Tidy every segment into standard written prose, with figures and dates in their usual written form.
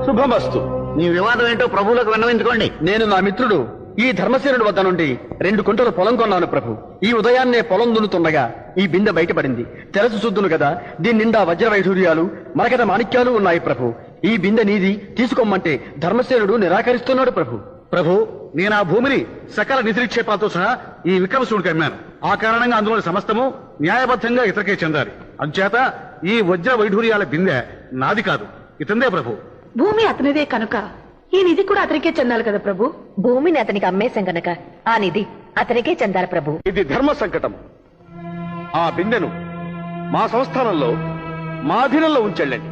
శుభమస్తు. నీ వివాదం ఏంటో ప్రభువులకు విన్నవించుకోండి. నేను నా మిత్రుడు ఈ ధర్మసేనుడి వద్ద నుండి 2 కుంటలు పొలం కొన్నాను ప్రభు. ఈ ఉదయాన్నే పొలం దున్నుతుండగా ఈ బిందె బయటపడింది. తెరసు శుద్ధును కదా, దీని నిండా వజ్ర వైఢూర్యాలు మరకత మాణిక్యాలు ఉన్నాయి ప్రభు. ఈ బిందె నీది, తీసుకోమంటే ధర్మసేనుడు నిరాకరిస్తున్నాడు ప్రభు. ప్రభు, నేను ఆ భూమిని సకల నిధినిక్షేపాలతో సహా ఈ విక్రమశివుడికి అమ్మాను. ఆ కారణంగా అందులోని సమస్తము న్యాయబద్ధంగా ఇతరకే చెందాలి. అందుచేత ఈ వజ్ర వైఢూర్యాల బిందె నాది కాదు, ఇతందే ప్రభు. భూమి అతనిదే కనుక ఈ నిధి కూడా అతనికే చెందాలి కదా ప్రభు. భూమిని అతనికి అమ్మేశాం గనక ఆ నిధి అతనికే చెందాలి ప్రభు. ఇది ధర్మ సంకటం. ఆ బిందెను మా సంస్థానంలో మా అధీనంలో ఉంచెళ్ళండి.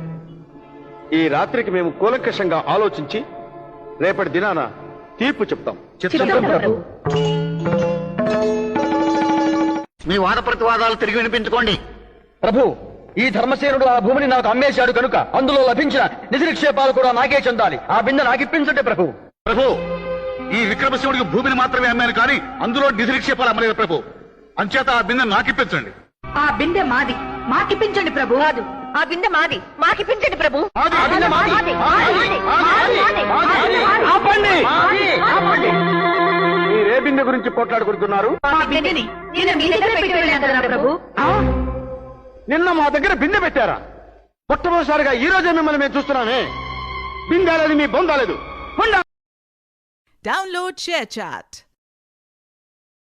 ఈ రాత్రికి మేము కూలంకషంగా ఆలోచించి రేపటి దినాన తీర్పు చెప్తాం. ప్రభు. మీ వాద ప్రతివాదాలు తిరిగి వినిపించుకోండి. ప్రభు, ఈ ధర్మసేనుడు ఆ భూమిని నాకు అమ్మేశాడు కనుక అందులో లభించిన నిధి నిక్షేపాలు కూడా నాకే చెందాలి. ఆ బిందె నాకిప్పించండి ప్రభు. ప్రభు, ఈ విక్రమశివుడికి భూమిని మాత్రమే అమ్మాను కానీ అందులో నిధి నిక్షేపాలు అమ్మలేదు ప్రభు. అంచేత ఆ బిందె నాకిప్పించండి. ఆ బిందె మాది, మాకిప్పించండి ప్రభు. కాదు, ఆ బిందె మాది, మాకిప్పించండి ప్రభు. మీరే బిందె గురించి పోట్లాడుకుంటున్నారు? ఆ బిందెని నేను మీ దగ్గర పెట్టి వెళ్ళాను కదా ప్రభు. నిన్న మా దగ్గర బిందె పెట్టారా? మొట్టమొదటిసారిగా ఈ రోజే మిమ్మల్ని మేము చూస్తున్నామే. బిందె లేదు, మీ బొందాలేదు. Download ShareChat.